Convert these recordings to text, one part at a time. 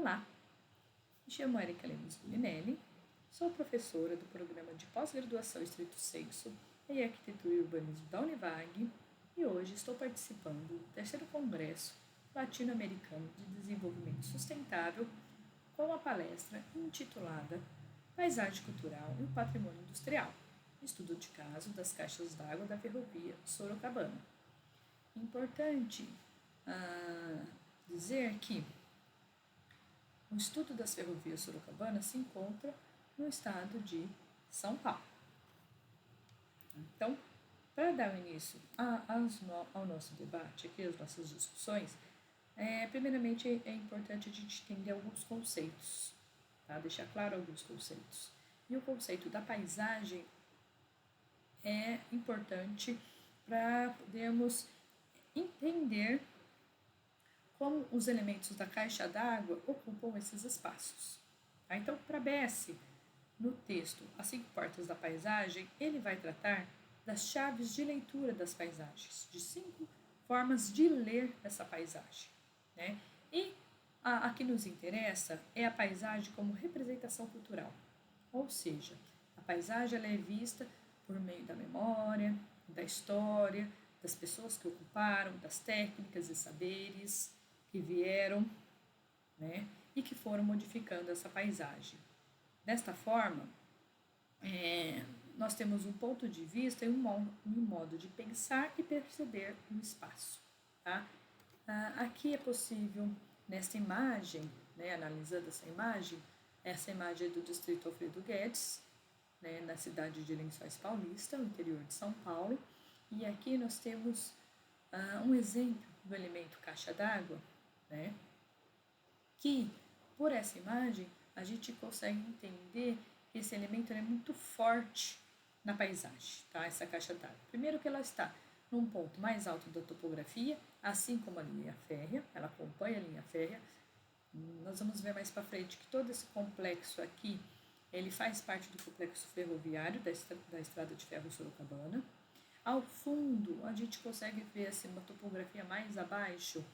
Olá, me chamo Erika Lemos Gulinelli, sou professora do programa de pós-graduação Estrito Sensu em Arquitetura e Urbanismo da Univag e hoje estou participando do terceiro Congresso Latino-Americano de Desenvolvimento Sustentável com a palestra intitulada Paisagem Cultural e o Patrimônio Industrial, estudo de caso das caixas d'água da ferrovia Sorocabana. Importante dizer que o estudo das ferrovias Sorocabana se encontra no estado de São Paulo. Então, para dar início ao nosso debate, aqui, às nossas discussões, primeiramente é importante a gente entender alguns conceitos, tá? Deixar claro alguns conceitos. E o conceito da paisagem é importante para podermos entender como os elementos da caixa d'água ocupam esses espaços. Tá? Então, para BS, no texto As 5 Portas da Paisagem, ele vai tratar das chaves de leitura das paisagens, de 5 formas de ler essa paisagem. Né? E a que nos interessa é a paisagem como representação cultural, ou seja, a paisagem ela é vista por meio da memória, da história, das pessoas que ocuparam, das técnicas e saberes que vieram, né, e que foram modificando essa paisagem. Desta forma, nós temos um ponto de vista e um modo de pensar e perceber o espaço. Tá? Aqui é possível, nesta imagem, né, analisando essa imagem é do distrito Alfredo Guedes, né, na cidade de Lençóis Paulista, no interior de São Paulo, e aqui nós temos um exemplo do elemento caixa d'água, né, que por essa imagem a gente consegue entender que esse elemento é muito forte na paisagem, tá? Essa caixa d'água. Primeiro que ela está num ponto mais alto da topografia, assim como a linha férrea, ela acompanha a linha férrea. Nós vamos ver mais para frente que todo esse complexo aqui, ele faz parte do complexo ferroviário da estrada de ferro Sorocabana. Ao fundo, a gente consegue ver assim, uma topografia mais abaixo,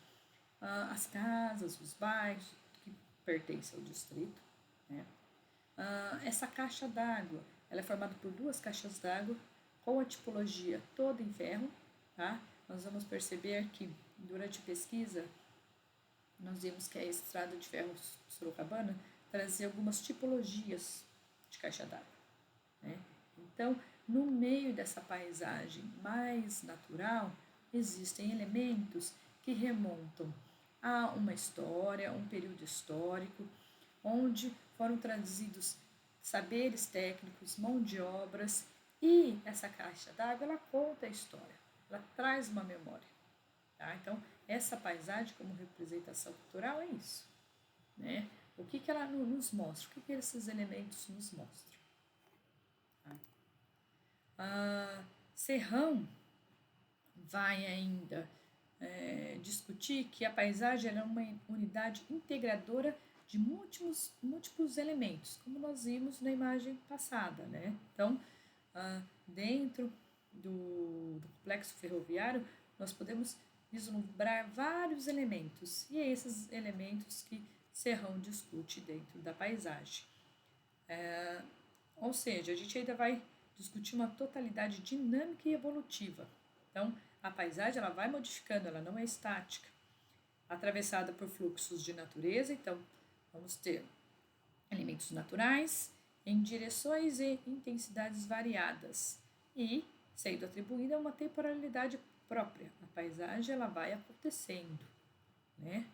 as casas, os bairros que pertencem ao distrito. Né? Essa caixa d'água, ela é formada por 2 caixas d'água com a tipologia toda em ferro. Tá? Nós vamos perceber que durante a pesquisa nós vimos que a estrada de ferro Sorocabana trazia algumas tipologias de caixa d'água. Né? Então, no meio dessa paisagem mais natural, existem elementos que remontam a uma história, um período histórico, onde foram trazidos saberes técnicos, mão de obras, e essa caixa d'água, ela conta a história, ela traz uma memória. Tá? Então, essa paisagem como representação cultural é isso. Né? O que ela nos mostra? O que esses elementos nos mostram? Serrão vai ainda discutir que a paisagem é uma unidade integradora de múltiplos elementos, como nós vimos na imagem passada. Né? Então, dentro do complexo ferroviário, nós podemos vislumbrar vários elementos, e é esses elementos que Serrão discute dentro da paisagem. Ou seja, a gente ainda vai discutir uma totalidade dinâmica e evolutiva. Então, a paisagem ela vai modificando, ela não é estática, atravessada por fluxos de natureza. Então, vamos ter elementos naturais em direções e intensidades variadas e sendo atribuída a uma temporalidade própria. A paisagem ela vai acontecendo, né?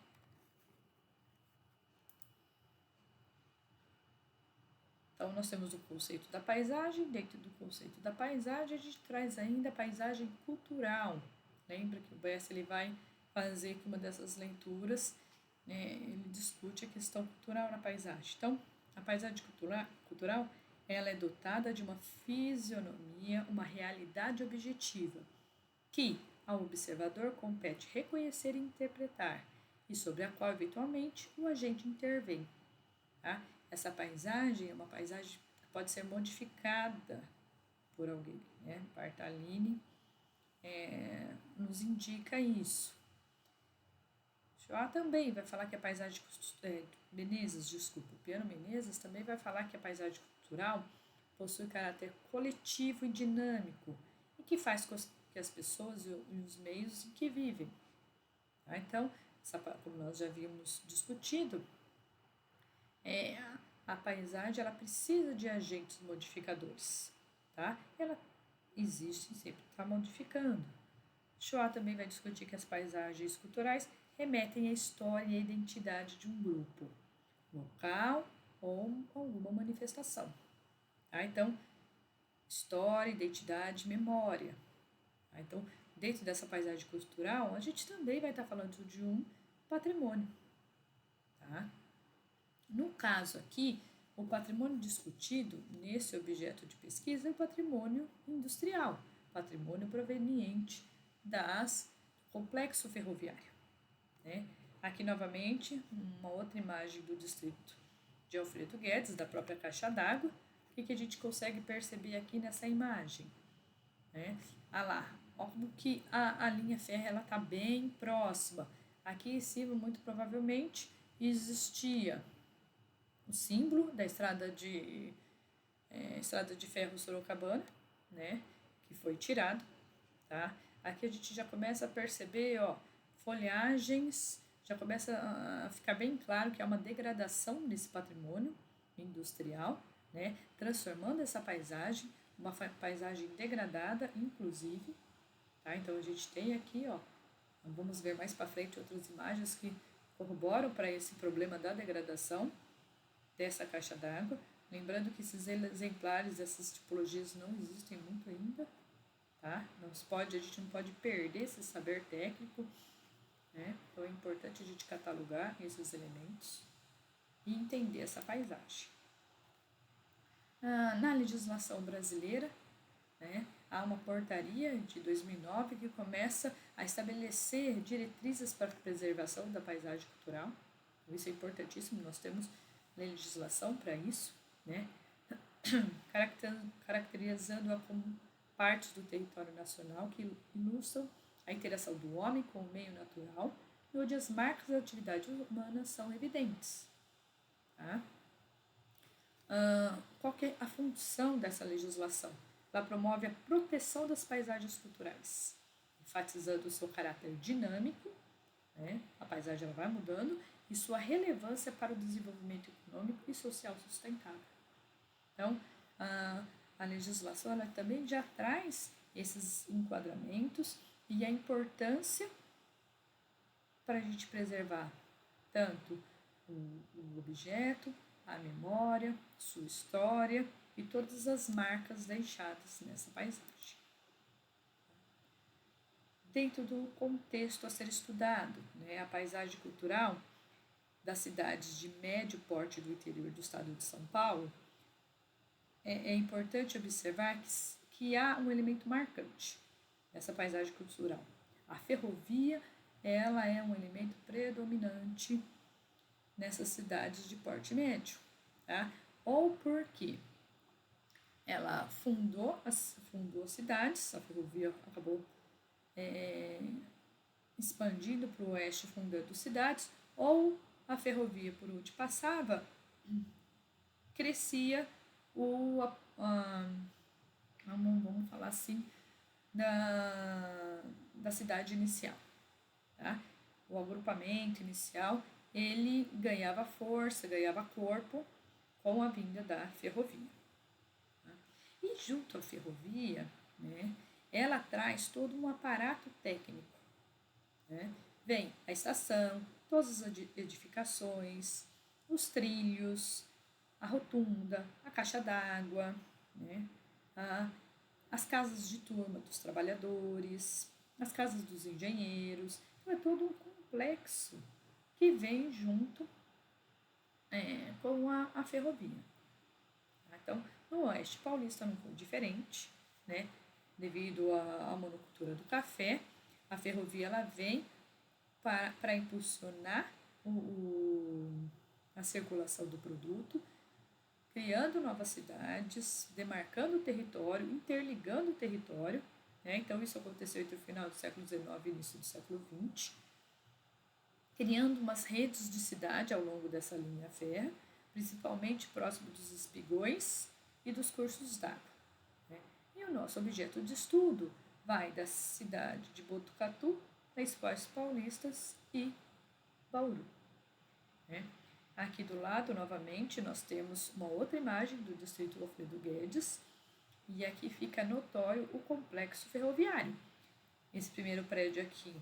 Então, nós temos o conceito da paisagem. Dentro do conceito da paisagem, a gente traz ainda a paisagem cultural. Lembra que o Bessa ele vai fazer que uma dessas leituras, né, ele discute a questão cultural na paisagem. Então, a paisagem cultural ela é dotada de uma fisionomia, uma realidade objetiva, que ao observador compete reconhecer e interpretar, e sobre a qual, eventualmente, o agente intervém. Tá? Essa paisagem é uma paisagem que pode ser modificada por alguém. Né? Bartalini nos indica isso. Deixa também vai falar que a paisagem Menezes, desculpa, o Piano Menezes também vai falar que a paisagem cultural possui caráter coletivo e dinâmico e que faz com que as pessoas e os meios em que vivem. Tá? Então, como nós já havíamos discutido, a paisagem ela precisa de agentes modificadores. Tá? Ela existe e sempre está modificando. Shoah também vai discutir que as paisagens culturais remetem à história e à identidade de um grupo, local ou alguma manifestação. Tá? Então, história, identidade, memória. Tá? Então, dentro dessa paisagem cultural, a gente também vai estar falando de um patrimônio. Tá? No caso aqui, o patrimônio discutido nesse objeto de pesquisa é o patrimônio industrial, patrimônio proveniente do complexo ferroviário. Né? Aqui, novamente, uma outra imagem do distrito de Alfredo Guedes, da própria caixa d'água. O que a gente consegue perceber aqui nessa imagem? Né? Lá, como que a linha férrea está bem próxima. Aqui em cima, muito provavelmente, existia o símbolo da estrada de ferro Sorocabana, né, que foi tirado. Tá? Aqui a gente já começa a perceber folhagens, já começa a ficar bem claro que há uma degradação desse patrimônio industrial, né, transformando essa paisagem, uma paisagem degradada, inclusive. Tá? Então a gente tem aqui, vamos ver mais para frente outras imagens que corroboram para esse problema da degradação dessa caixa d'água. Lembrando que esses exemplares, essas tipologias não existem muito ainda. Tá? A gente não pode perder esse saber técnico. Né? Então é importante a gente catalogar esses elementos e entender essa paisagem. Na legislação brasileira, né, há uma portaria de 2009 que começa a estabelecer diretrizes para a preservação da paisagem cultural. Então, isso é importantíssimo, nós temos legislação para isso, né, caracterizando-a como partes do território nacional que ilustram a interação do homem com o meio natural e onde as marcas da atividade humana são evidentes. Tá? Qual que é a função dessa legislação? Ela promove a proteção das paisagens culturais, enfatizando o seu caráter dinâmico, né? A paisagem ela vai mudando, e sua relevância para o desenvolvimento econômico e social sustentável. Então, a legislação ela também já traz esses enquadramentos e a importância para a gente preservar tanto o objeto, a memória, sua história e todas as marcas deixadas nessa paisagem. Dentro do contexto a ser estudado, né, a paisagem cultural das cidades de médio porte do interior do estado de São Paulo, é importante observar que há um elemento marcante nessa paisagem cultural. A ferrovia ela é um elemento predominante nessas cidades de porte médio. Tá? Ou porque ela fundou as cidades, a ferrovia acabou expandindo para o oeste, fundando cidades, ou a ferrovia por onde passava, crescia vamos falar assim, da cidade inicial. Tá? O agrupamento inicial, ele ganhava força, ganhava corpo com a vinda da ferrovia. Tá? E junto à ferrovia, né, ela traz todo um aparato técnico. Né? Vem a estação, todas as edificações, os trilhos, a rotunda, a caixa d'água, né? As casas de turma dos trabalhadores, as casas dos engenheiros. Então, é todo um complexo que vem junto com a ferrovia. Então, no Oeste Paulista não foi diferente, né? Devido à monocultura do café, a ferrovia ela vem para impulsionar a circulação do produto, criando novas cidades, demarcando o território, interligando o território. Né? Então, isso aconteceu entre o final do século XIX e início do século XX. criando umas redes de cidade ao longo dessa linha férrea, principalmente próximo dos espigões e dos cursos d'água. Né? E o nosso objeto de estudo vai da cidade de Botucatu, da Esforços Paulistas e Bauru. Né? Aqui do lado, novamente, nós temos uma outra imagem do distrito Alfredo Guedes, e aqui fica notório o complexo ferroviário. Esse primeiro prédio aqui,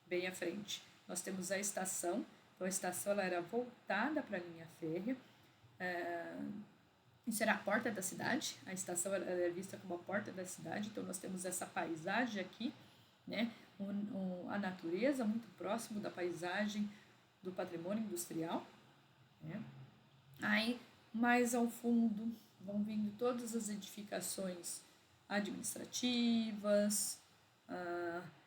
bem à frente, nós temos a estação. Então, a estação ela era voltada para a linha férrea. Isso era a porta da cidade. A estação era vista como a porta da cidade. Então, nós temos essa paisagem aqui, né? A natureza muito próximo da paisagem do patrimônio industrial. Né? Aí, mais ao fundo, vão vindo todas as edificações administrativas,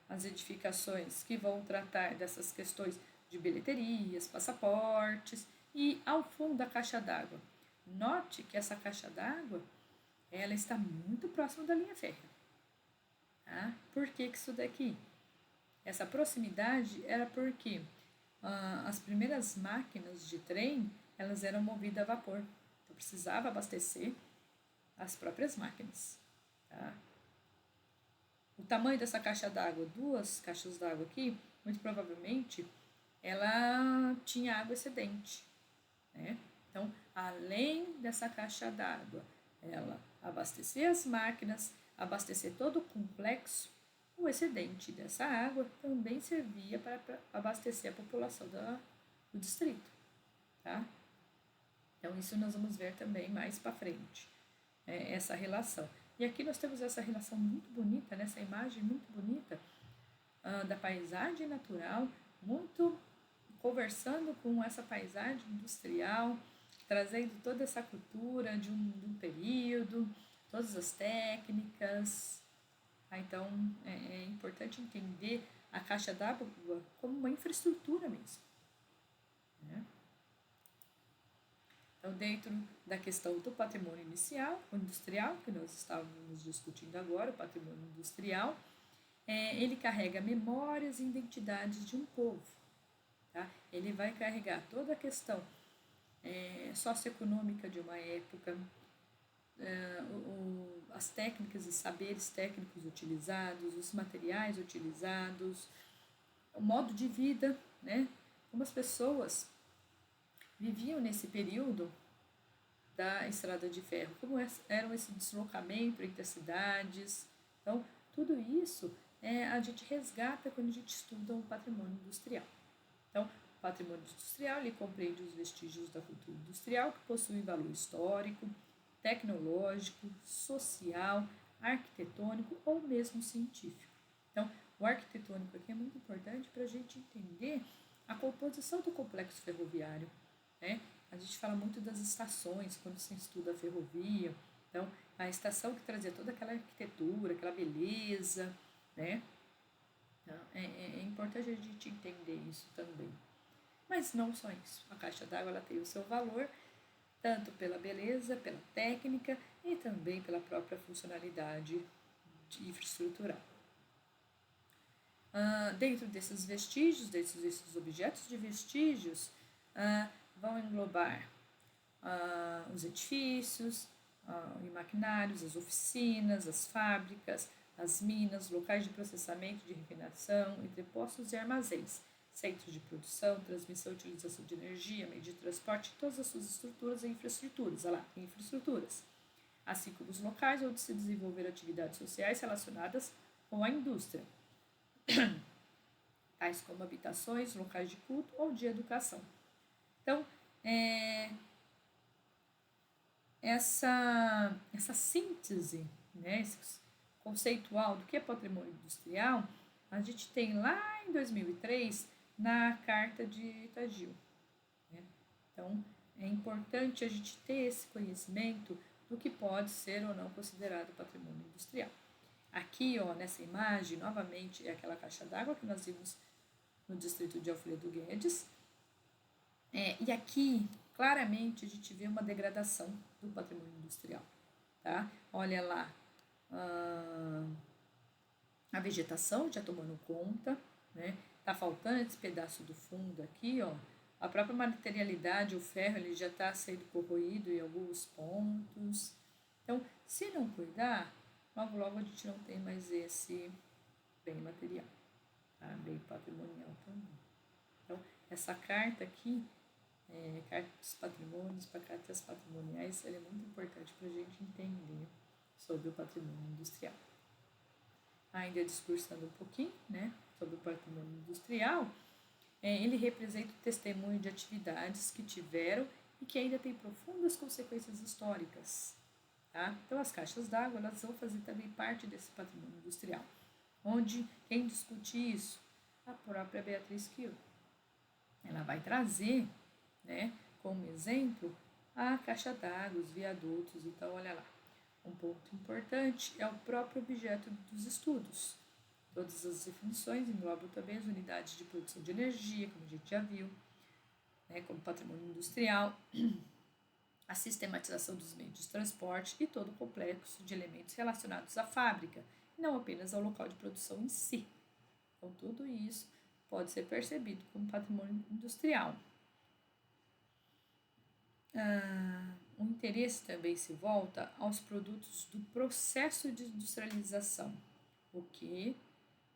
as edificações que vão tratar dessas questões de bilheterias, passaportes, e ao fundo da caixa d'água. Note que essa caixa d'água ela está muito próxima da linha férrea. Tá? Por que isso daqui? Essa proximidade era porque as primeiras máquinas de trem elas eram movidas a vapor. Então precisava abastecer as próprias máquinas. Tá? O tamanho dessa caixa d'água, 2 caixas d'água aqui, muito provavelmente ela tinha água excedente. Né? Então, além dessa caixa d'água, ela abastecer as máquinas, abastecer todo o complexo, o excedente dessa água também servia para abastecer a população do distrito. Tá? Então, isso nós vamos ver também mais para frente, essa relação. E aqui nós temos essa relação muito bonita, nessa imagem muito bonita da paisagem natural, muito conversando com essa paisagem industrial, trazendo toda essa cultura de um período, todas as técnicas. Então, é importante entender a caixa d'água como uma infraestrutura mesmo. Né? Então, dentro da questão do patrimônio industrial, que nós estávamos discutindo agora, o patrimônio industrial, ele carrega memórias e identidades de um povo. Tá? Ele vai carregar toda a questão socioeconômica de uma época, as técnicas e saberes técnicos utilizados, os materiais utilizados, o modo de vida, né? Como as pessoas viviam nesse período da estrada de ferro, como era esse deslocamento entre as cidades. Então, tudo isso a gente resgata quando a gente estuda o patrimônio industrial. Então, o patrimônio industrial ele compreende os vestígios da cultura industrial que possuem valor histórico, tecnológico, social, arquitetônico ou mesmo científico. Então, o arquitetônico aqui é muito importante para a gente entender a composição do complexo ferroviário. Né? A gente fala muito das estações quando se estuda a ferrovia. Então, a estação que trazia toda aquela arquitetura, aquela beleza, né? Então, é importante a gente entender isso também. Mas não só isso. A caixa d'água ela tem o seu valor, tanto pela beleza, pela técnica e também pela própria funcionalidade infraestrutural. Dentro desses vestígios, desses objetos de vestígios, vão englobar os edifícios, e maquinários, as oficinas, as fábricas, as minas, locais de processamento, de refinação, entrepostos e armazéns, centros de produção, transmissão e utilização de energia, meio de transporte, todas as suas estruturas e infraestruturas, assim como os locais onde se desenvolveram atividades sociais relacionadas com a indústria, tais como habitações, locais de culto ou de educação. Então, essa síntese, né, conceitual do que é patrimônio industrial, a gente tem lá em 2003 na Carta de Itagil. Né? Então, é importante a gente ter esse conhecimento do que pode ser ou não considerado patrimônio industrial. Aqui, nessa imagem, novamente, é aquela caixa d'água que nós vimos no distrito de Alfredo Guedes. E aqui, claramente, a gente vê uma degradação do patrimônio industrial. Tá? Olha lá, a vegetação já tomando conta, né? tá faltando esse pedaço do fundo aqui, ó. A própria materialidade, o ferro, ele já está sendo corroído em alguns pontos. Então, se não cuidar, logo logo a gente não tem mais esse bem material, tá? Bem patrimonial também. Então, essa carta aqui, carta dos patrimônios para cartas patrimoniais, ela é muito importante para a gente entender sobre o patrimônio industrial. Ainda discursando um pouquinho, né, sobre o patrimônio industrial, ele representa o testemunho de atividades que tiveram e que ainda têm profundas consequências históricas. Tá? Então, as caixas d'água elas vão fazer também parte desse patrimônio industrial, onde quem discute isso? A própria Beatriz Kiel. Ela vai trazer, né, como exemplo, a caixa d'água, os viadutos. Então, olha lá, um ponto importante é o próprio objeto dos estudos. Todas as definições englobam também as unidades de produção de energia, como a gente já viu, né, como patrimônio industrial, a sistematização dos meios de transporte e todo o complexo de elementos relacionados à fábrica, e não apenas ao local de produção em si. Então, tudo isso pode ser percebido como patrimônio industrial. O interesse também se volta aos produtos do processo de industrialização, o que,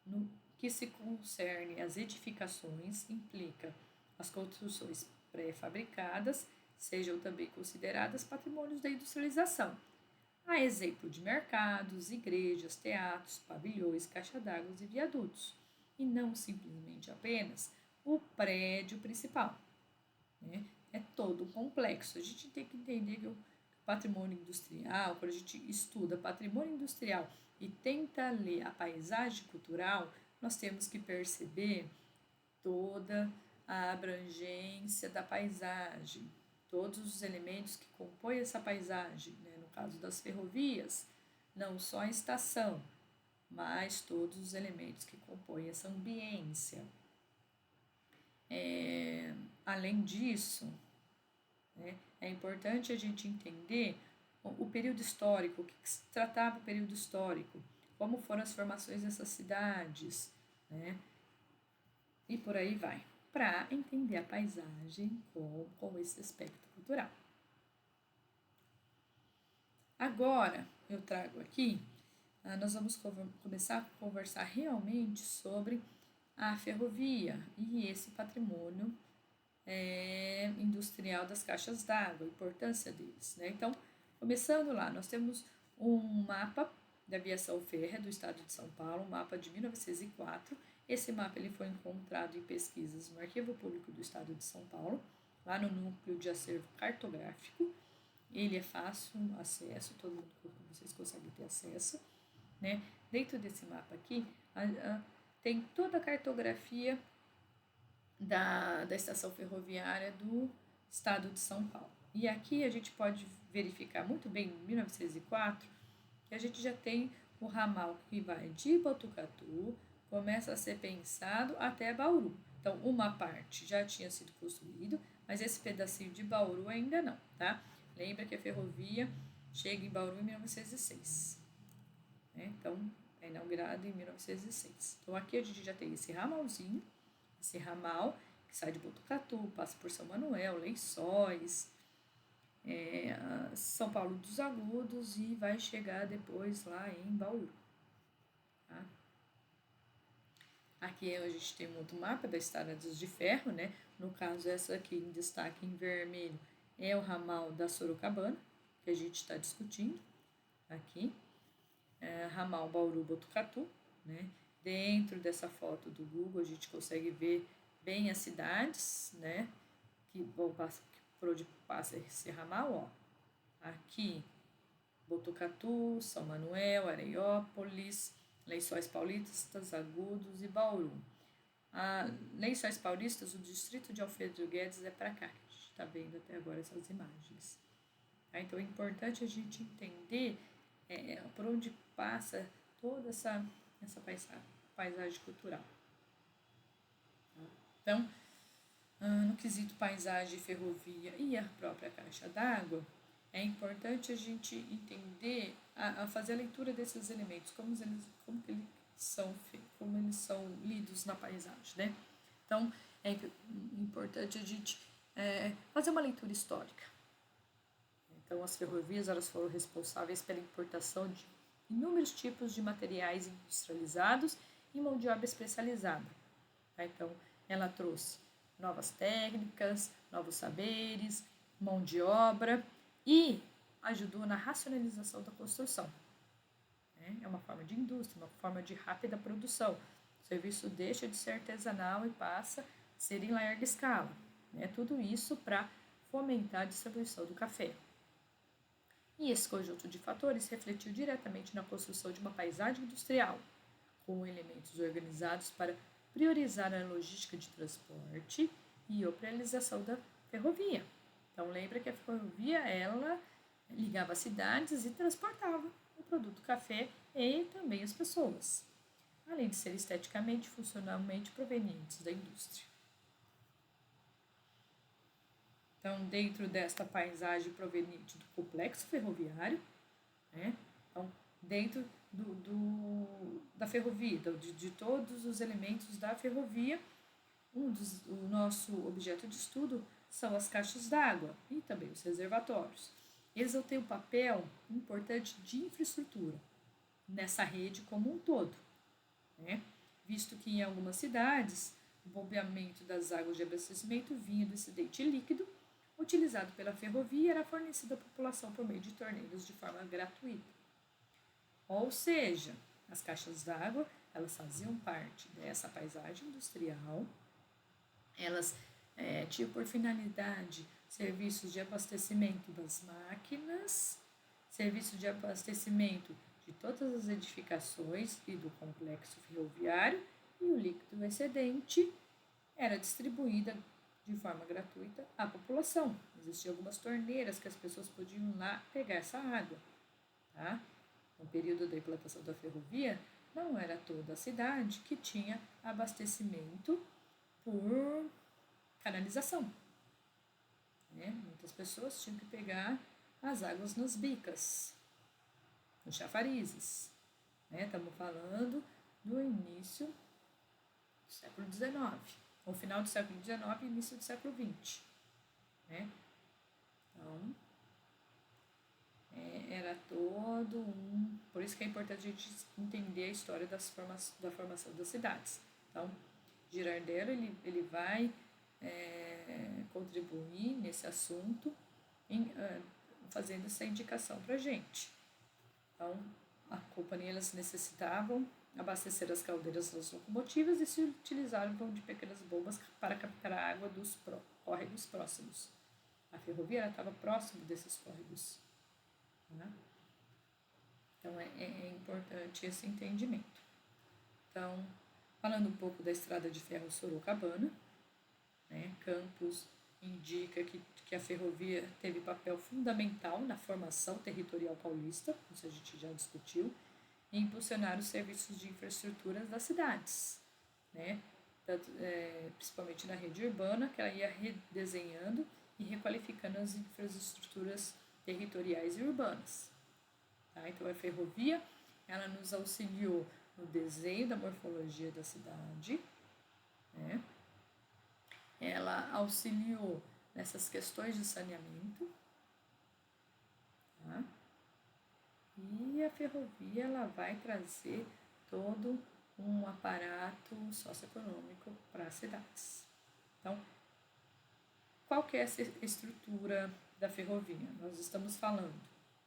no que se concerne às edificações, implica as construções pré-fabricadas, sejam também consideradas patrimônios da industrialização. A exemplo de mercados, igrejas, teatros, pavilhões, caixa d'água e viadutos, e não simplesmente apenas o prédio principal, né? É todo um complexo. A gente tem que entender que o patrimônio industrial, quando a gente estuda patrimônio industrial e tenta ler a paisagem cultural, nós temos que perceber toda a abrangência da paisagem, todos os elementos que compõem essa paisagem, né? No caso das ferrovias, não só a estação, mas todos os elementos que compõem essa ambiência. Além disso, né, é importante a gente entender o período histórico, o que se tratava o período histórico, como foram as formações dessas cidades, né, e por aí vai, para entender a paisagem com esse aspecto cultural. Agora, eu trago aqui, nós vamos começar a conversar realmente sobre a ferrovia e esse patrimônio industrial das caixas d'água, a importância deles, né? Então, começando lá, nós temos um mapa da aviação férrea do estado de São Paulo, um mapa de 1904. Esse mapa ele foi encontrado em pesquisas no Arquivo Público do estado de São Paulo, lá no núcleo de acervo cartográfico. Ele é fácil acesso, todo mundo, vocês conseguem ter acesso, né? Dentro desse mapa aqui, tem toda a cartografia da estação ferroviária do estado de São Paulo. E aqui a gente pode verificar muito bem, em 1904, que a gente já tem o ramal que vai de Botucatu, começa a ser pensado até Bauru. Então, uma parte já tinha sido construído, mas esse pedacinho de Bauru ainda não, tá? Lembra que a ferrovia chega em Bauru em 1906. Né? Então, é inaugurada em 1906. Então, aqui a gente já tem esse ramalzinho, esse ramal que sai de Botucatu, passa por São Manuel, Lençóis, São Paulo dos Agudos e vai chegar depois lá em Bauru. Tá? Aqui a gente tem um outro mapa das estradas de ferro, né? No caso, essa aqui em destaque em vermelho é o ramal da Sorocabana, que a gente está discutindo aqui. Ramal Bauru-Botucatu, né? Dentro dessa foto do Google a gente consegue ver bem as cidades, né? Que vão passar, por onde passa esse ramal, ó. Aqui, Botucatu, São Manuel, Areiópolis, Lençóis Paulistas, Agudos e Bauru. Lençóis Paulistas, o distrito de Alfredo Guedes é para cá, que a gente está vendo até agora essas imagens. Tá? Então é importante a gente entender por onde passa toda essa paisagem cultural. Tá? Então, no quesito paisagem, ferrovia e a própria caixa d'água, é importante a gente entender, a fazer a leitura desses elementos, como que ele como eles são lidos na paisagem, né? Então, é importante a gente fazer uma leitura histórica. Então, as ferrovias elas foram responsáveis pela importação de inúmeros tipos de materiais industrializados e mão de obra especializada. Tá? Então, ela trouxe novas técnicas, novos saberes, mão de obra e ajudou na racionalização da construção. É uma forma de indústria, uma forma de rápida produção. O serviço deixa de ser artesanal e passa a ser em larga escala. Tudo isso para fomentar a distribuição do café. E esse conjunto de fatores refletiu diretamente na construção de uma paisagem industrial, com elementos organizados para priorizar a logística de transporte e a realização da ferrovia. Então lembra que a ferrovia ela ligava as cidades e transportava o produto café e também as pessoas, além de ser esteticamente e funcionalmente provenientes da indústria. Então, dentro desta paisagem proveniente do complexo ferroviário, então, dentro da ferrovia, de todos os elementos da ferrovia, o nosso objeto de estudo são as caixas d'água e também os reservatórios. Eles vão ter um papel importante de infraestrutura nessa rede como um todo, visto que em algumas cidades o bombeamento das águas de abastecimento vinha do excedente líquido utilizado pela ferrovia e era fornecido à população por meio de torneiras de forma gratuita. Ou seja, as caixas d'água elas faziam parte dessa paisagem industrial, elas tinham por finalidade serviços de abastecimento das máquinas, serviço de abastecimento de todas as edificações e do complexo ferroviário, e o líquido excedente era distribuído de forma gratuita à população. Existiam algumas torneiras que as pessoas podiam ir lá pegar essa água. Tá? No período da implantação da ferrovia, não era toda a cidade que tinha abastecimento por canalização. Muitas pessoas tinham que pegar as águas nas bicas, nos chafarizes. Estamos falando do início do século XIX, ou final do século XIX e início do século XX. Então, era todo um... Por isso que é importante a gente entender a história da formação das cidades. Então, Girardello ele vai contribuir nesse assunto, fazendo essa indicação para a gente. Então, a companhia elas necessitavam abastecer as caldeiras das locomotivas e se utilizavam de pequenas bombas para captar a água dos córregos próximos. A ferrovia estava próximo desses córregos. Então, é importante esse entendimento. Então, falando um pouco da estrada de ferro Sorocabana, Campos indica que a ferrovia teve papel fundamental na formação territorial paulista, isso a gente já discutiu, e impulsionar os serviços de infraestrutura das cidades, principalmente na rede urbana, que ela ia redesenhando e requalificando as infraestruturas territoriais e urbanas. Então, a ferrovia ela nos auxiliou no desenho da morfologia da cidade, ela auxiliou nessas questões de saneamento, e a ferrovia ela vai trazer todo um aparato socioeconômico para as cidades. Então, qual que é essa estrutura da ferrovia? Nós estamos falando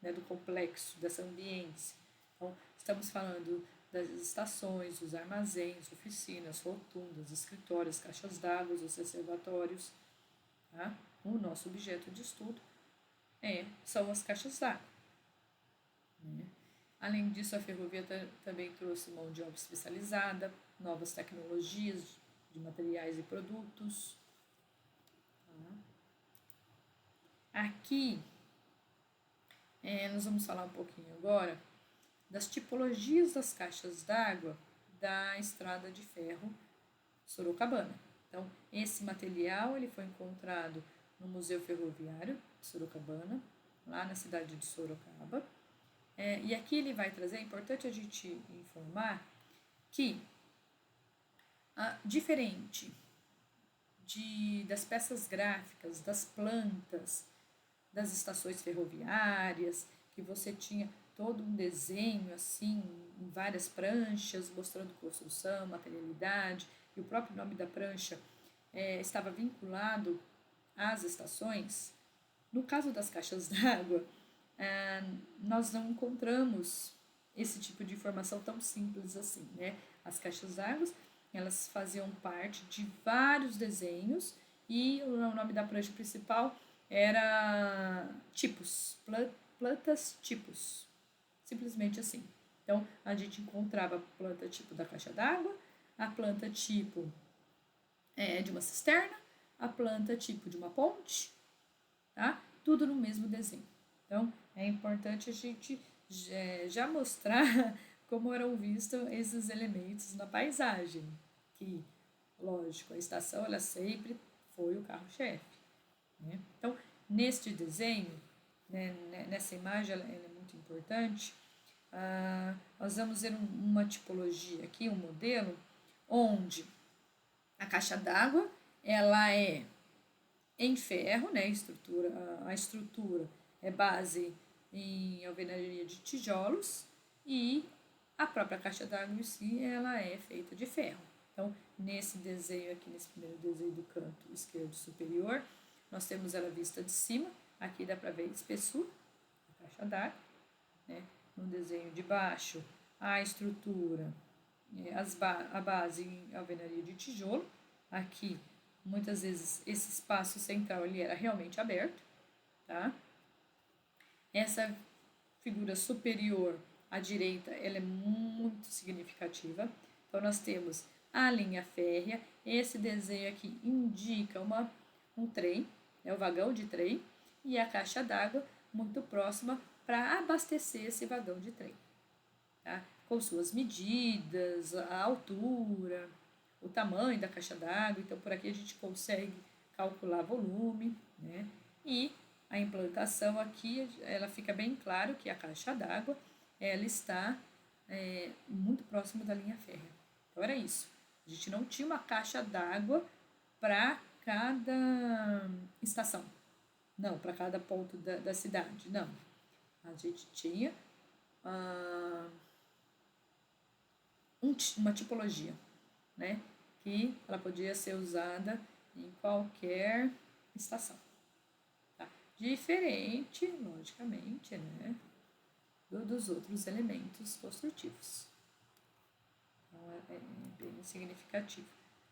do complexo, dessa ambiência. Então, estamos falando das estações, dos armazéns, oficinas, rotundas, escritórios, caixas d'água, os reservatórios. O nosso objeto de estudo são as caixas d'água. Além disso, a ferrovia também trouxe mão de obra especializada, novas tecnologias de materiais e produtos. Aqui, nós vamos falar um pouquinho agora das tipologias das caixas d'água da estrada de ferro Sorocabana. Então, esse material ele foi encontrado no Museu Ferroviário de Sorocabana, lá na cidade de Sorocaba. E aqui ele vai trazer, é importante a gente informar que, diferente das peças gráficas, das plantas, das estações ferroviárias, que você tinha todo um desenho assim, em várias pranchas, mostrando construção, materialidade, e o próprio nome da prancha estava vinculado às estações. No caso das caixas d'água, nós não encontramos esse tipo de informação tão simples assim, né? As caixas d'água, elas faziam parte de vários desenhos e o nome da prancha principal era tipos, plantas tipos, simplesmente assim. Então, a gente encontrava a planta tipo da caixa d'água, a planta tipo de uma cisterna, a planta tipo de uma ponte, tá? Tudo no mesmo desenho. Então, é importante a gente já mostrar como eram vistos esses elementos na paisagem, que, lógico, a estação ela sempre foi o carro-chefe. Né? Então, neste desenho, né, nessa imagem, ela é muito importante, nós vamos ver uma tipologia aqui, um modelo, onde a caixa d'água ela é em ferro, né, a estrutura é base em alvenaria de tijolos e a própria caixa d'água em si ela é feita de ferro. Então, nesse desenho aqui, nesse primeiro desenho do canto esquerdo superior, nós temos ela vista de cima, aqui dá para ver a espessura da caixa d'água, né? No desenho de baixo, a estrutura, a base em alvenaria de tijolo, aqui muitas vezes esse espaço central ele era realmente aberto, tá? Essa figura superior à direita ela é muito significativa. Então nós temos a linha férrea. Esse desenho aqui indica um trem, o vagão de trem, e a caixa d'água muito próxima para abastecer esse vagão de trem, tá? Com suas medidas, a altura, o tamanho da caixa d'água. Então, por aqui a gente consegue calcular volume, né? E a implantação aqui, ela fica bem claro que a caixa d'água, ela está muito próximo da linha férrea. Então, era isso. A gente não tinha uma caixa d'água para cada estação. Não, para cada ponto da cidade. Não. A gente tinha uma tipologia, né? Que ela podia ser usada em qualquer estação. Tá? Diferente, logicamente, né? Dos outros elementos construtivos. Então, é bem significativo.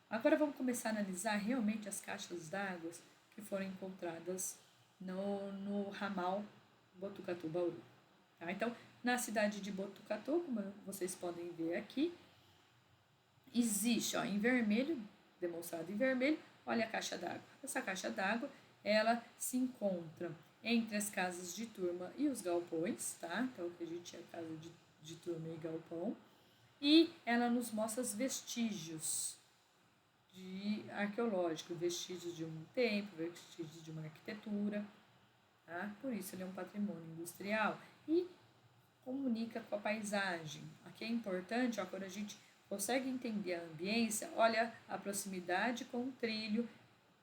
Agora vamos começar a analisar realmente as caixas d'água que foram encontradas no ramal Botucatu-Bauru. Tá? Então, na cidade de Botucatu, como vocês podem ver aqui, existe, ó, em vermelho, demonstrado em vermelho, olha a caixa d'água. Essa caixa d'água, ela se encontra entre as casas de turma e os galpões, tá? Então, aqui a gente é casa de turma e galpão. E ela nos mostra os vestígios arqueológicos, vestígios de um templo, vestígios de uma arquitetura, tá? Por isso ele é um patrimônio industrial e comunica com a paisagem. Aqui é importante, ó, quando a gente consegue entender a ambiência, olha a proximidade com o trilho,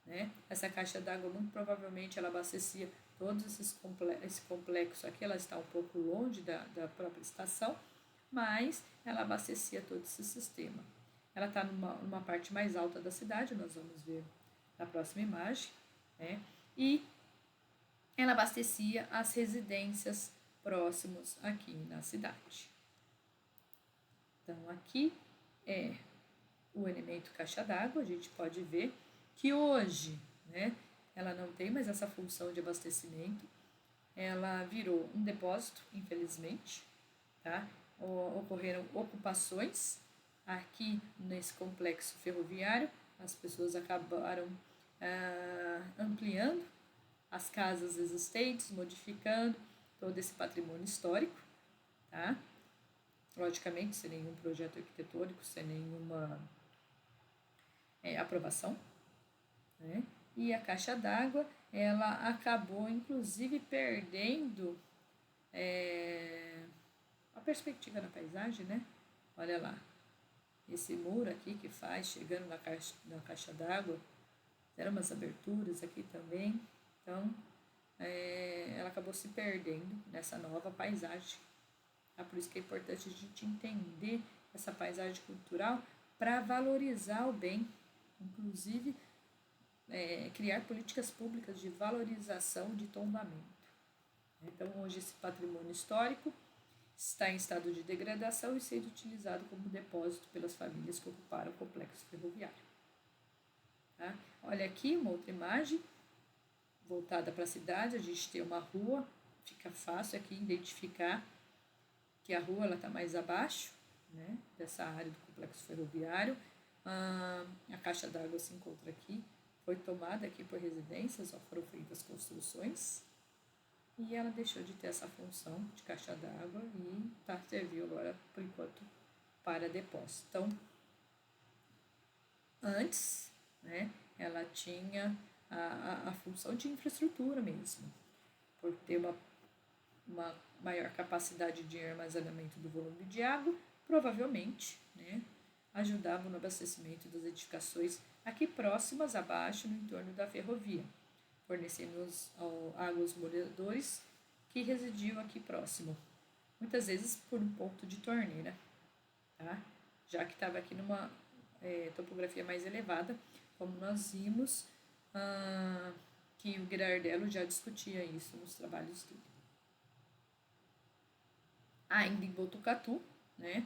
né? Essa caixa d'água muito provavelmente ela abastecia todos esse complexo aqui, ela está um pouco longe da própria estação, mas ela abastecia todo esse sistema. Ela está numa parte mais alta da cidade, nós vamos ver na próxima imagem, né? E ela abastecia as residências próximos aqui na cidade. Então, aqui é o elemento caixa d'água, a gente pode ver que hoje, né, ela não tem mais essa função de abastecimento, ela virou um depósito, infelizmente, tá? Ocorreram ocupações aqui nesse complexo ferroviário, as pessoas acabaram ampliando as casas existentes, modificando todo esse patrimônio histórico, tá? Logicamente, sem nenhum projeto arquitetônico, sem nenhuma aprovação, né? E a caixa d'água, ela acabou, inclusive, perdendo a perspectiva na paisagem, né? Olha lá, esse muro aqui que faz, chegando na caixa d'água, eram umas aberturas aqui também, então ela acabou se perdendo nessa nova paisagem. Por isso que é importante a gente entender essa paisagem cultural para valorizar o bem, inclusive criar políticas públicas de valorização de tombamento. Então, hoje esse patrimônio histórico está em estado de degradação e sendo utilizado como depósito pelas famílias que ocuparam o complexo ferroviário. Tá? Olha aqui uma outra imagem voltada para a cidade. A gente tem uma rua, fica fácil aqui identificar que a rua está mais abaixo, né, dessa área do complexo ferroviário. A caixa d'água se encontra aqui, foi tomada aqui por residências, foram feitas construções, e ela deixou de ter essa função de caixa d'água e serviu agora, por enquanto, para depósito. Então, antes, né, ela tinha a função de infraestrutura mesmo, por ter uma maior capacidade de armazenamento do volume de água, provavelmente, né, ajudava no abastecimento das edificações aqui próximas, abaixo, no entorno da ferrovia, fornecendo água aos moradores que residiam aqui próximo, muitas vezes por um ponto de torneira, tá? Já que estava aqui numa topografia mais elevada, como nós vimos que o Girardello já discutia isso nos trabalhos dele. Ainda em Botucatu, né,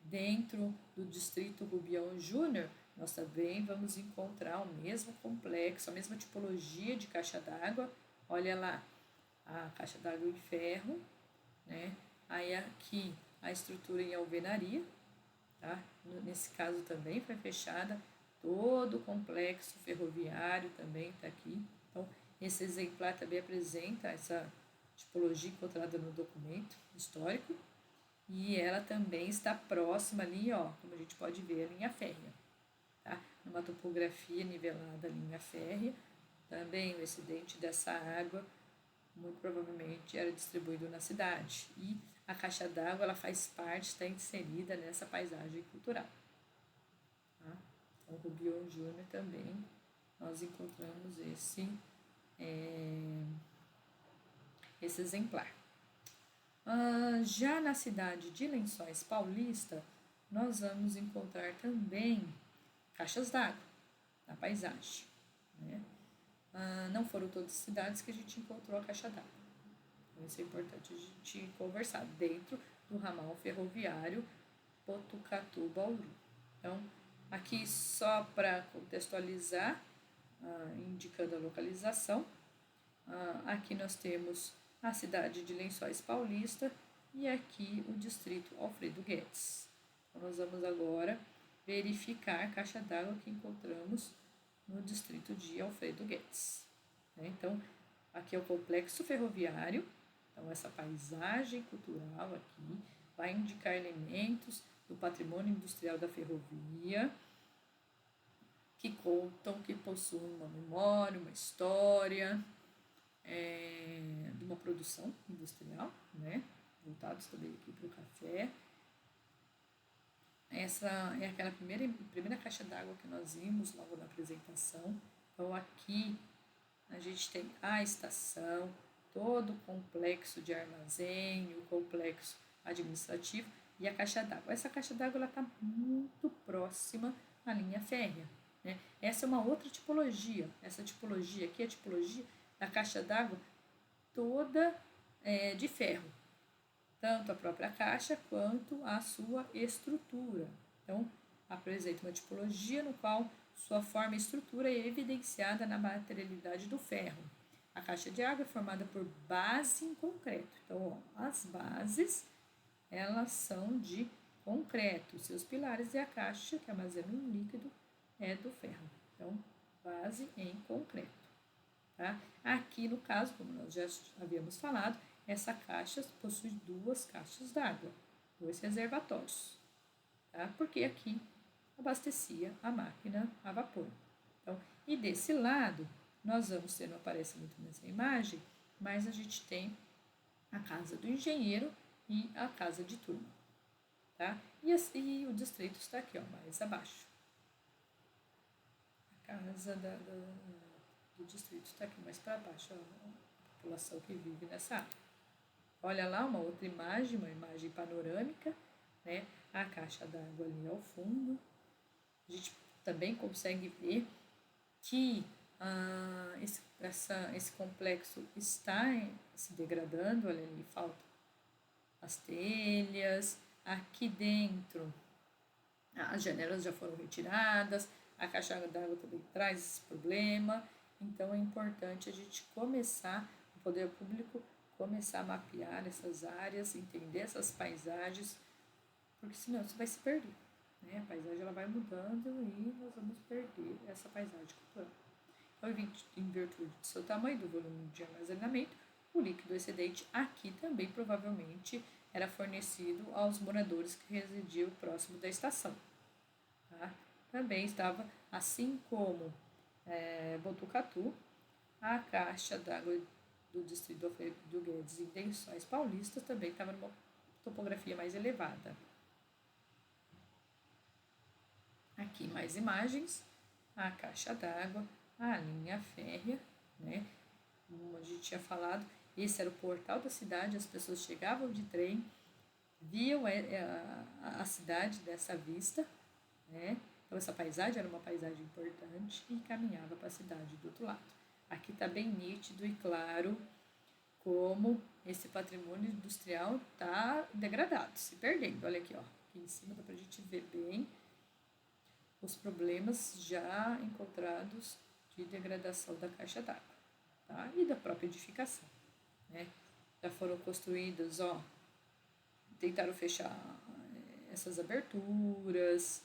dentro do distrito Rubião Júnior, nós também vamos encontrar o mesmo complexo, a mesma tipologia de caixa d'água. Olha lá, a caixa d'água em ferro, né? Aí aqui a estrutura em alvenaria, tá? Nesse caso também foi fechada, todo o complexo ferroviário também está aqui. Então, esse exemplar também apresenta essa tipologia encontrada no documento histórico, e ela também está próxima ali, como a gente pode ver, a linha férrea, tá? Numa topografia nivelada, a linha férrea, também o excedente dessa água muito provavelmente era distribuído na cidade, e a caixa d'água ela faz parte, está inserida nessa paisagem cultural, tá? Então, o Rubião Júnior também nós encontramos esse exemplar. Já na cidade de Lençóis Paulista, nós vamos encontrar também caixas d'água na paisagem, né? Não foram todas as cidades que a gente encontrou a caixa d'água. Então, isso é importante a gente conversar dentro do ramal ferroviário Botucatu-Bauru. Então, aqui só para contextualizar, indicando a localização, aqui nós temos a cidade de Lençóis Paulista e aqui o distrito Alfredo Guedes. Então, nós vamos agora verificar a caixa d'água que encontramos no distrito de Alfredo Guedes. Então, aqui é o complexo ferroviário, então essa paisagem cultural aqui vai indicar elementos do patrimônio industrial da ferrovia, que contam, que possuem uma memória, uma história, de uma produção industrial, né? Voltados também aqui para o café. Essa é aquela primeira caixa d'água que nós vimos logo na apresentação. Então, aqui a gente tem a estação, todo o complexo de armazém, o complexo administrativo e a caixa d'água. Essa caixa d'água está muito próxima à linha férrea, né? Essa é uma outra tipologia. Essa tipologia aqui é a tipologia da caixa d'água toda de ferro, tanto a própria caixa quanto a sua estrutura. Então, apresenta uma tipologia no qual sua forma e estrutura é evidenciada na materialidade do ferro. A caixa de água é formada por base em concreto. Então, as bases, elas são de concreto. Seus pilares e a caixa, que armazena um líquido, é do ferro. Então, base em concreto. Tá? Aqui, no caso, como nós já havíamos falado, essa caixa possui 2 caixas d'água, 2 reservatórios, tá? Porque aqui abastecia a máquina a vapor. Então, e desse lado, nós vamos ter, não aparece muito nessa imagem, mas a gente tem a casa do engenheiro e a casa de turma. tá? E o distrito está aqui, ó, mais abaixo. A casa do distrito está aqui mais para baixo, ó, a população que vive nessa área. Olha lá uma outra imagem, uma imagem panorâmica, né? A caixa d'água ali ao fundo. A gente também consegue ver que esse complexo está se degradando, olha ali, falta as telhas, aqui dentro as janelas já foram retiradas, a caixa d'água também traz esse problema, então é importante a gente começar, o poder público começar a mapear essas áreas, entender essas paisagens, porque senão isso vai se perder. Né? A paisagem ela vai mudando e nós vamos perder essa paisagem cultural. Então, em virtude do seu tamanho, do volume de armazenamento, o líquido excedente aqui também provavelmente era fornecido aos moradores que residiam próximo da estação. Tá? Também estava, assim como Botucatu, a caixa d'água do distrito do Guedes em Lençóis Paulistas também estava numa topografia mais elevada. Aqui mais imagens, a caixa d'água, a linha férrea, né? Como a gente tinha falado, esse era o portal da cidade, as pessoas chegavam de trem, viam a cidade dessa vista, né? Então essa paisagem era uma paisagem importante e caminhava para a cidade do outro lado. Aqui está bem nítido e claro como esse patrimônio industrial está degradado, se perdendo. Olha aqui, ó, aqui em cima dá para a gente ver bem os problemas já encontrados de degradação da caixa d'água, tá? E da própria edificação, né? Já foram construídas, ó, tentaram fechar essas aberturas,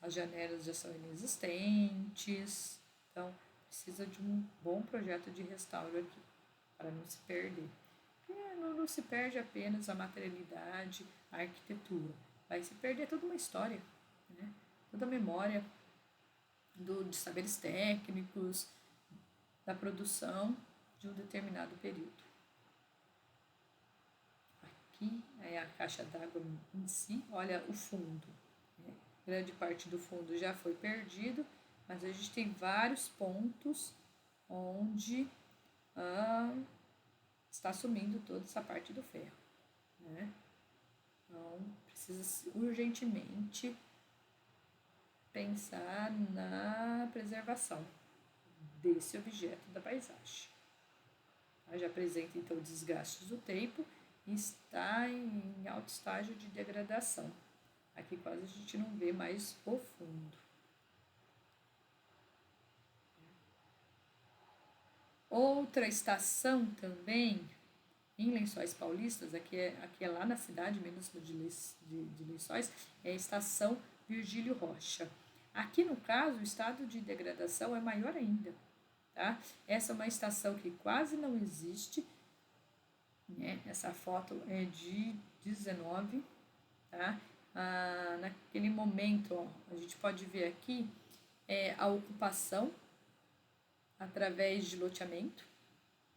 as janelas já são inexistentes, então precisa de um bom projeto de restauro aqui, para não se perder. Não se perde apenas a materialidade, a arquitetura, vai se perder toda uma história, né? Toda a memória de saberes técnicos, da produção de um determinado período. Aqui é a caixa d'água em si, olha o fundo. Né? Grande parte do fundo já foi perdido, mas a gente tem vários pontos onde está sumindo toda essa parte do ferro. Né? Então, precisa urgentemente pensar na preservação desse objeto da paisagem. Já apresenta então desgastes do tempo e está em alto estágio de degradação. Aqui quase a gente não vê mais o fundo. Outra estação também em Lençóis Paulistas, aqui é lá na cidade mesmo de Lençóis, é a estação Virgílio Rocha. Aqui no caso o estado de degradação é maior ainda. Tá? Essa é uma estação que quase não existe, né? Essa foto é de 19, tá? Naquele momento, ó, a gente pode ver aqui a ocupação através de loteamento.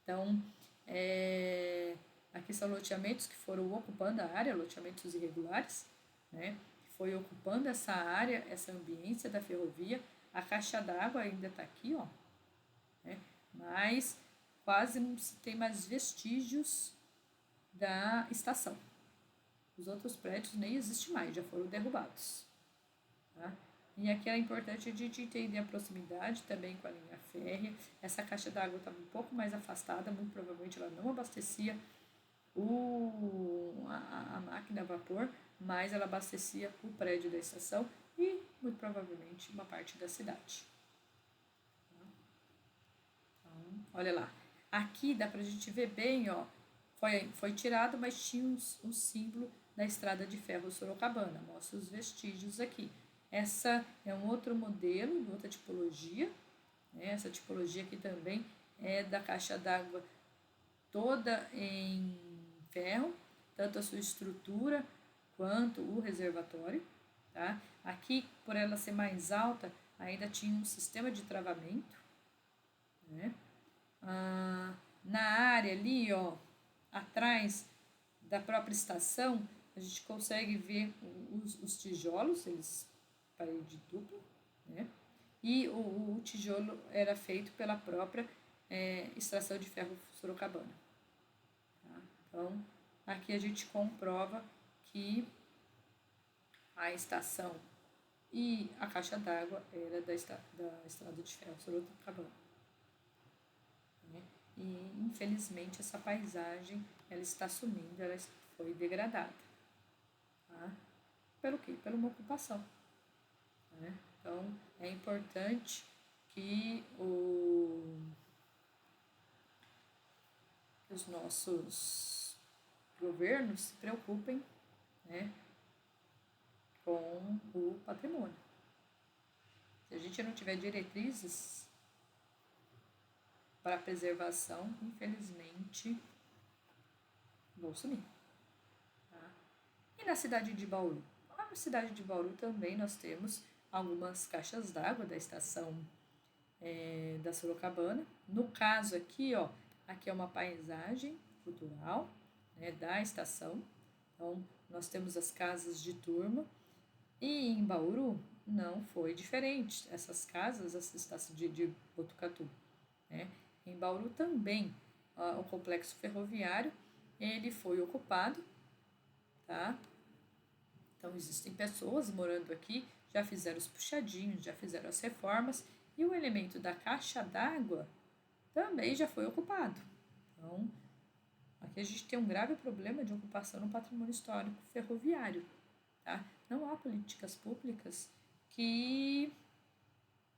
Então, aqui são loteamentos que foram ocupando a área, loteamentos irregulares, né? Foi ocupando essa área, essa ambiência da ferrovia. A caixa d'água ainda está aqui, ó, né? Mas quase não se tem mais vestígios da estação. Os outros prédios nem existem mais, já foram derrubados. Tá? E aqui é importante a gente entender a proximidade também com a linha férrea. Essa caixa d'água estava um pouco mais afastada, muito provavelmente ela não abastecia a máquina a vapor, mas ela abastecia o prédio da estação e, muito provavelmente, uma parte da cidade. Então, olha lá. Aqui dá pra gente ver bem, ó, foi tirado, mas tinha um símbolo da estrada de ferro Sorocabana. Mostra os vestígios aqui. Essa é um outro modelo, outra tipologia. Né? Essa tipologia aqui também é da caixa d'água toda em ferro, tanto a sua estrutura quanto o reservatório. Tá? Aqui, por ela ser mais alta, ainda tinha um sistema de travamento. Né? Na área ali, ó, atrás da própria estação, a gente consegue ver os tijolos, eles parede dupla, né? E o tijolo era feito pela própria extração de ferro sorocabana. Tá? Então, aqui a gente comprova que a estação e a caixa d'água era da estrada de ferro sorocabana. Né? E, infelizmente, essa paisagem ela está sumindo, ela foi degradada. Tá? Pelo quê? Pela uma ocupação. Né? Então, é importante que os nossos governos se preocupem, né, com o patrimônio. Se a gente não tiver diretrizes para a preservação, infelizmente, vão sumir. Tá? E na cidade de Bauru? Na cidade de Bauru também nós temos algumas caixas d'água da estação da Sorocabana. No caso aqui, ó, aqui é uma paisagem cultural, né, da estação. Então, nós temos as casas de turma. E em Bauru não foi diferente. Essas casas, essa estação de Botucatu, né? Em Bauru também, o complexo ferroviário, ele foi ocupado, tá? Então, existem pessoas morando aqui, já fizeram os puxadinhos, já fizeram as reformas, e o elemento da caixa d'água também já foi ocupado. Então, aqui a gente tem um grave problema de ocupação no patrimônio histórico ferroviário. Tá? Não há políticas públicas que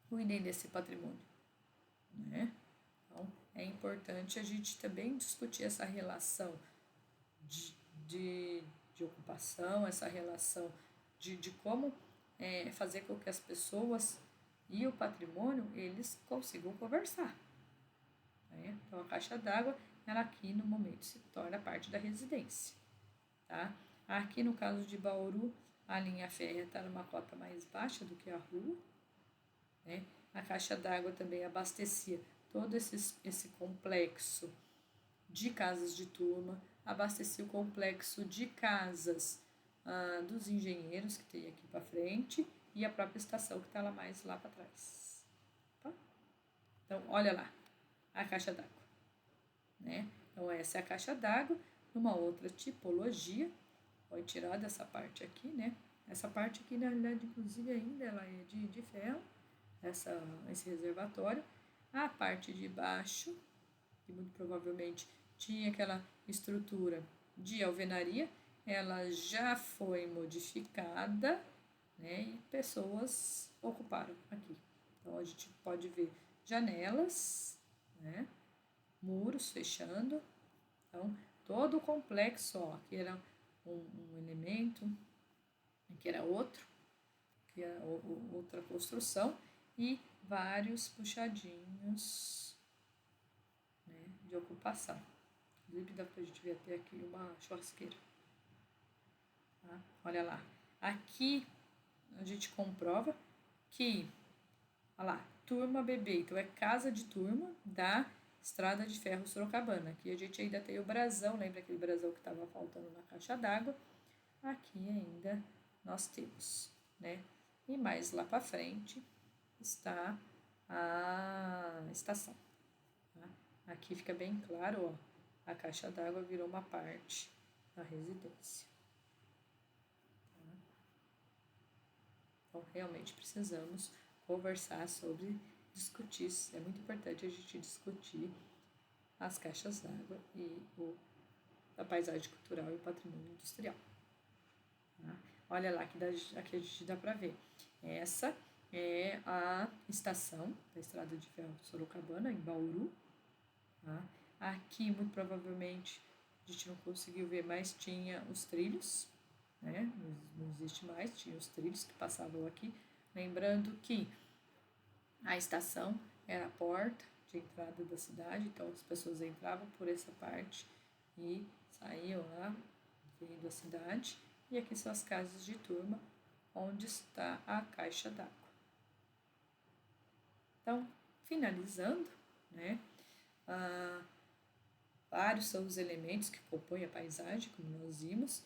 cuidem desse patrimônio. Né? Então, é importante a gente também discutir essa relação de ocupação, essa relação de como fazer com que as pessoas e o patrimônio eles consigam conversar. Né? Então, a caixa d'água, ela aqui no momento se torna parte da residência. Tá? Aqui no caso de Bauru, a linha férrea está numa cota mais baixa do que a rua. Né? A caixa d'água também abastecia todo esse complexo de casas de turma, abastecia o complexo de casas dos engenheiros que tem aqui para frente e a própria estação que está lá mais lá para trás. Tá? Então, olha lá, a caixa d'água. Né? Então, essa é a caixa d'água, numa outra tipologia. Foi tirada essa parte aqui, né? Essa parte aqui, na realidade, inclusive, ainda ela é de ferro, esse reservatório. A parte de baixo, que muito provavelmente tinha aquela estrutura de alvenaria, ela já foi modificada, né? E pessoas ocuparam aqui. Então, a gente pode ver janelas, né? Muros fechando. Então, todo o complexo, ó, aqui era um elemento, aqui era outro, que é outra construção, e vários puxadinhos, né, de ocupação. Inclusive dá pra gente ver até aqui uma churrasqueira. Tá? Olha lá. Aqui a gente comprova que, olha lá, turma bebê, então é casa de turma da Estrada de Ferro Sorocabana. Aqui a gente ainda tem o brasão, lembra aquele brasão que estava faltando na caixa d'água? Aqui ainda nós temos, né? E mais lá para frente está a estação. Tá? Aqui fica bem claro, ó, a caixa d'água virou uma parte da residência. Tá? Então, realmente precisamos conversar sobre discutir. É muito importante a gente discutir as caixas d'água e a paisagem cultural e o patrimônio industrial. Tá? Olha lá, aqui a gente dá para ver. Essa é a estação da Estrada de Ferro Sorocabana, em Bauru. Tá? Aqui, muito provavelmente, a gente não conseguiu ver, mas tinha os trilhos, né? Não existe mais, tinha os trilhos que passavam aqui. Lembrando que a estação era a porta de entrada da cidade, então as pessoas entravam por essa parte e saíam lá, vendo a cidade. E aqui são as casas de turma, onde está a caixa d'água. Então, finalizando, né? Vários são os elementos que compõem a paisagem, como nós vimos.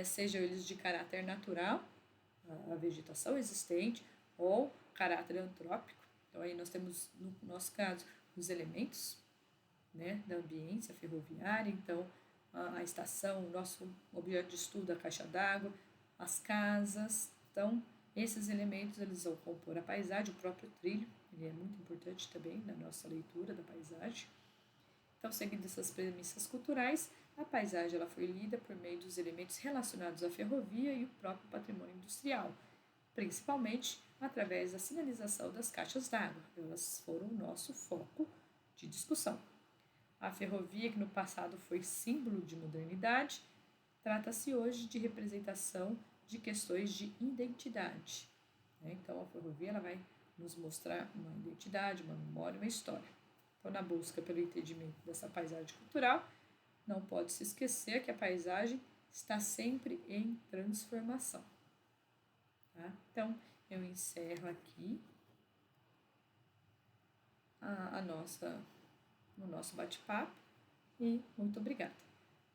sejam eles de caráter natural, a vegetação existente, ou caráter antrópico. Então aí nós temos, no nosso caso, os elementos, né, da ambiência ferroviária, então a estação, o nosso objeto de estudo, a caixa d'água, as casas. Então, esses elementos eles vão compor a paisagem, o próprio trilho, ele é muito importante também na nossa leitura da paisagem. Então, seguindo essas premissas culturais, a paisagem ela foi lida por meio dos elementos relacionados à ferrovia e o próprio patrimônio industrial, principalmente através da sinalização das caixas d'água. Elas foram o nosso foco de discussão. A ferrovia, que no passado foi símbolo de modernidade, trata-se hoje de representação de questões de identidade. Então, a ferrovia ela vai nos mostrar uma identidade, uma memória, uma história. Então, na busca pelo entendimento dessa paisagem cultural, não pode se esquecer que a paisagem está sempre em transformação. Tá? Então, eu encerro aqui no nosso bate-papo e muito obrigada.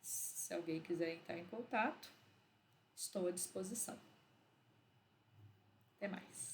Se alguém quiser entrar em contato, estou à disposição. Até mais.